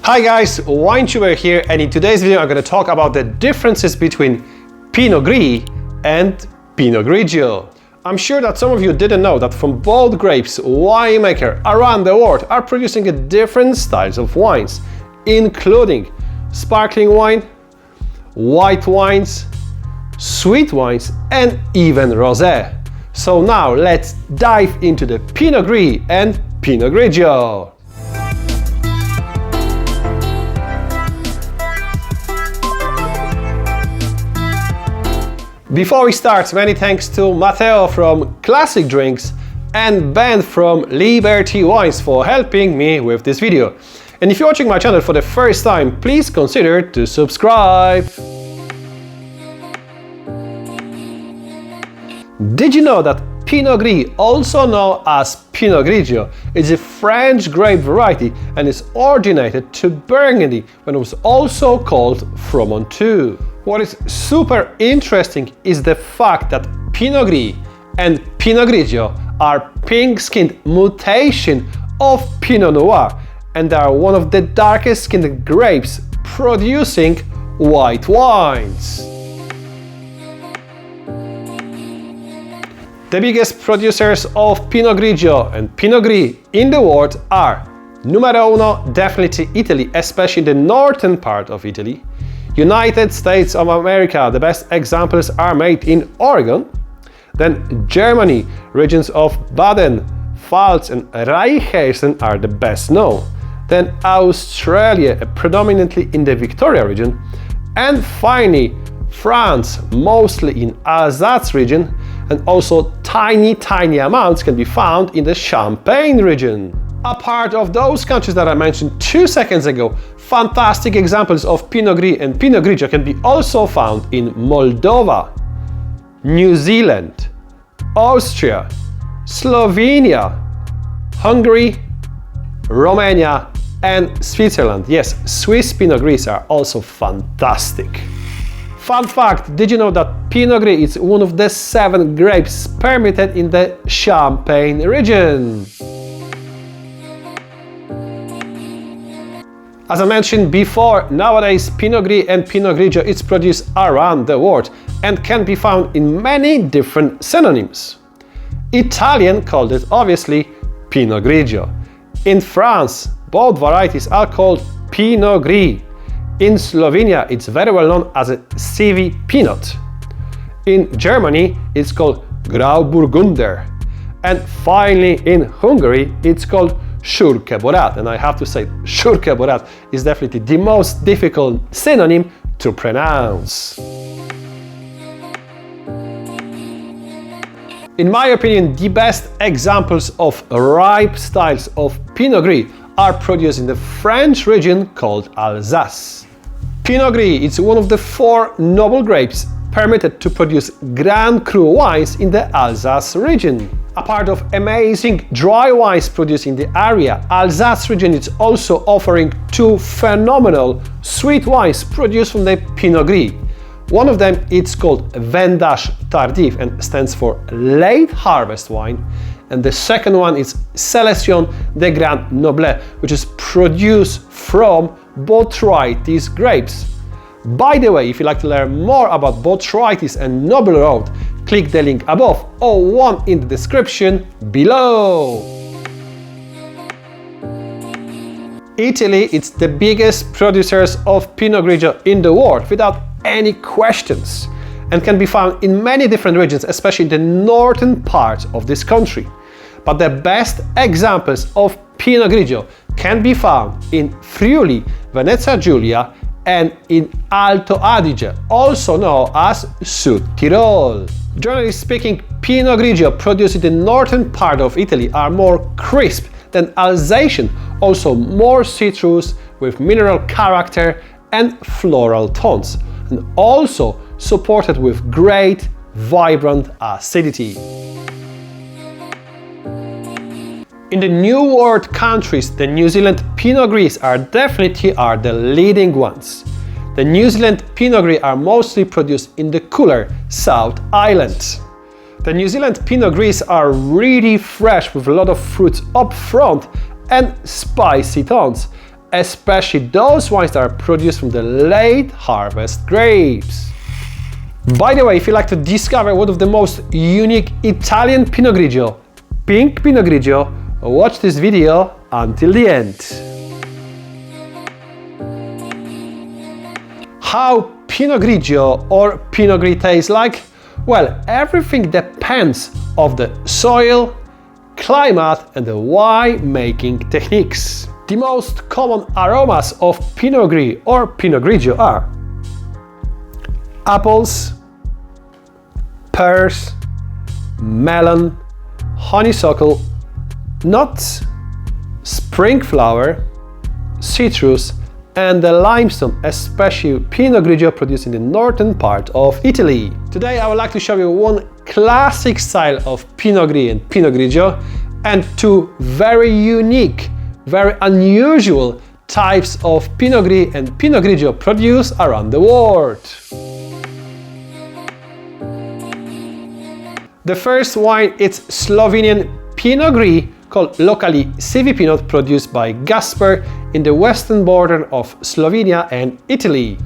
Hi guys, WineTuber here, and in today's video I'm going to talk about the differences between Pinot Gris and Pinot Grigio. I'm sure that some of you didn't know that from both grapes, winemakers around the world are producing different styles of wines, including sparkling wine, white wines, sweet wines, and even rosé. So now let's dive into the Pinot Gris and Pinot Grigio. Before we start, many thanks to Matteo from Classic Drinks and Ben from Liberty Wines for helping me with this video. And if you're watching my channel for the first time, please consider to subscribe. Did you know that Pinot Gris, also known as Pinot Grigio, is a French grape variety and is originated to Burgundy when it was also called Fromenteau. What is super interesting is the fact that Pinot Gris and Pinot Grigio are pink-skinned mutation of Pinot Noir, and they are one of the darkest skinned grapes producing white wines. The biggest producers of Pinot Grigio and Pinot Gris in the world are numero uno, definitely Italy, especially the northern part of Italy. United States of America, the best examples are made in Oregon. Then Germany, regions of Baden, Pfalz and Rheinhessen are the best known. Then Australia, predominantly in the Victoria region. And finally, France, mostly in Alsace region, and also tiny amounts can be found in the Champagne region. A part of those countries that I mentioned 2 seconds ago, fantastic examples of Pinot Gris and Pinot Grigio can be also found in Moldova, New Zealand, Austria, Slovenia, Hungary, Romania and Switzerland. Yes, Swiss Pinot Gris are also fantastic. Fun fact, did you know that Pinot Gris is one of the 7 grapes permitted in the Champagne region? As I mentioned before, nowadays Pinot Gris and Pinot Grigio is produced around the world and can be found in many different synonyms. Italian called it obviously Pinot Grigio. In France, both varieties are called Pinot Gris. In Slovenia, it's very well known as a Sivi Pinot. In Germany, it's called Grauburgunder. And finally, in Hungary, it's called Goriska Brda. And I have to say, Goriska Brda is definitely the most difficult synonym to pronounce. In my opinion, the best examples of ripe styles of Pinot Gris are produced in the French region called Alsace. Pinot Gris is one of the 4 noble grapes permitted to produce Grand Cru wines in the Alsace region. A part of amazing dry wines produced in the area, Alsace region is also offering 2 phenomenal sweet wines produced from the Pinot Gris. One of them is called Vendange Tardif and stands for late harvest wine, and the second one is Sélection de Grand Noble, which is produced from Botrytis grapes. By the way, if you'd like to learn more about Botrytis and Noble Road, click the link above or one in the description below. Italy is the biggest producers of Pinot Grigio in the world without any questions, and can be found in many different regions, especially in the northern part of this country. But the best examples of Pinot Grigio can be found in Friuli, Venezia Giulia, and in Alto Adige, also known as Sud Tirol. Generally speaking, Pinot Grigio produced in the northern part of Italy are more crisp than Alsatian, also more citrus with mineral character and floral tones, and also supported with great, vibrant acidity. In the New World countries, the New Zealand Pinot Gris are definitely the leading ones. The New Zealand Pinot Gris are mostly produced in the cooler South Island. The New Zealand Pinot Gris are really fresh with a lot of fruits up front and spicy tones, especially those wines that are produced from the late harvest grapes. By the way, if you like to discover one of the most unique Italian Pinot Grigio, pink Pinot Grigio, watch this video until the end. How Pinot Grigio or Pinot Gris tastes like? Well, everything depends on the soil, climate and the wine making techniques. The most common aromas of Pinot Gris or Pinot Grigio are apples, pears, melon, honeysuckle, nuts, spring flower, citrus, and the limestone, especially Pinot Grigio produced in the northern part of Italy. Today I would like to show you one classic style of Pinot Gris and Pinot Grigio and two very unique, very unusual types of Pinot Gris and Pinot Grigio produced around the world. The first wine is Slovenian Pinot Gris, called locally Sivi Pinot, produced by Gasper in the western border of Slovenia and Italy.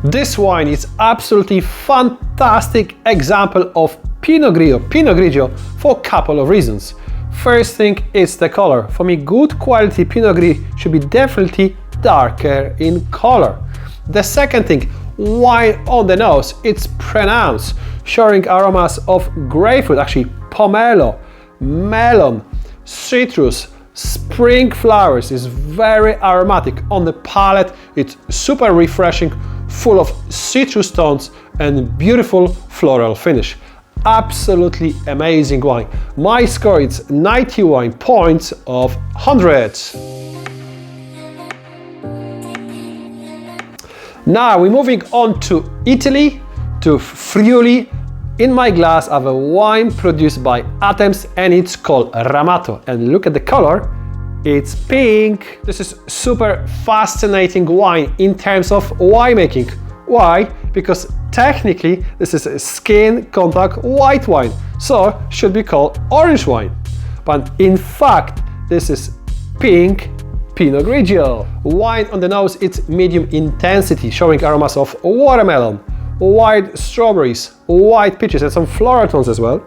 This wine is absolutely fantastic example of Pinot Gris or Pinot Grigio for a couple of reasons. First thing is the color. For me, good quality Pinot Gris should be definitely darker in color. The second thing, wine on the nose, it's pronounced, showing aromas of grapefruit, actually pomelo, melon, citrus, spring flowers. Is very aromatic. On the palate, it's super refreshing, full of citrus tones and beautiful floral finish. Absolutely amazing wine. My score is 91 points of 100. Now we're moving on to Italy, to Friuli. In my glass I have a wine produced by Attems and it's called Ramato. And look at the color, it's pink. This is super fascinating wine in terms of winemaking. Why? Because technically this is a skin contact white wine, so should be called orange wine. But in fact this is pink Pinot Grigio. Wine on the nose, it's medium intensity, showing aromas of watermelon, white strawberries, white peaches and some floral tones as well.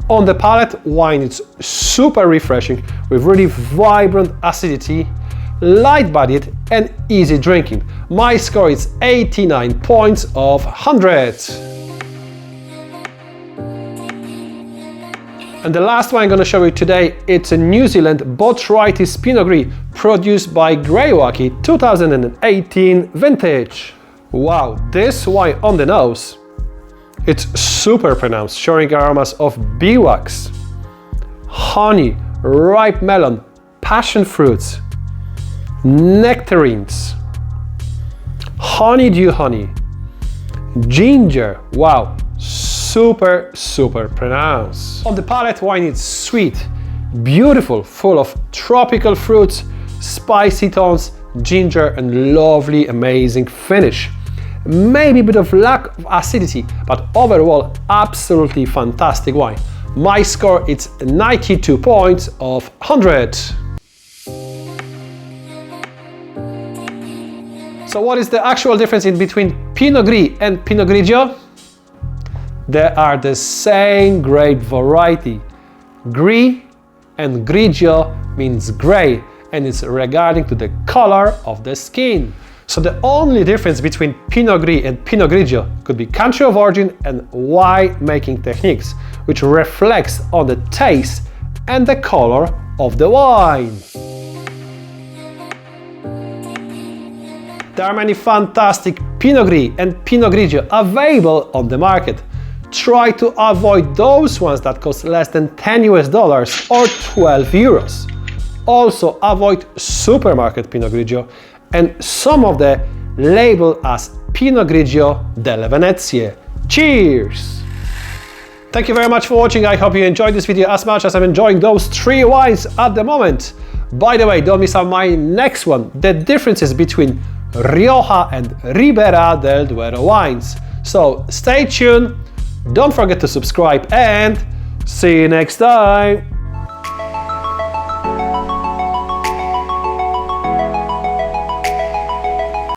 On the palate, wine is super refreshing with really vibrant acidity, light-bodied and easy drinking. My score is 89 points of 100. And the last one I'm going to show you today, it's a New Zealand Botrytis Pinot Gris produced by Greywacke 2018 vintage. Wow, this wine on the nose, it's super pronounced, showing aromas of beeswax, honey, ripe melon, passion fruits, nectarines, honeydew honey, ginger. Wow, super pronounced. On the palate, wine is sweet, beautiful, full of tropical fruits, spicy tones, ginger and lovely amazing finish. Maybe a bit of lack of acidity, but overall absolutely fantastic wine. My score is 92 points of 100. So what is the actual difference in between Pinot Gris and Pinot Grigio? They are the same grape variety. Gris and Grigio means grey, and it's regarding to the color of the skin. So the only difference between Pinot Gris and Pinot Grigio could be country of origin and wine making techniques, which reflects on the taste and the color of the wine. There are many fantastic Pinot Gris and Pinot Grigio available on the market. Try to avoid those ones that cost less than $10 or 12 euros. Also avoid supermarket Pinot Grigio and some of the labeled as Pinot Grigio delle Venezie. Cheers! Thank you very much for watching. I hope you enjoyed this video as much as I'm enjoying those 3 wines at the moment. By the way, don't miss out my next one, the differences between Rioja and Ribera del Duero wines. So stay tuned, don't forget to subscribe and see you next time!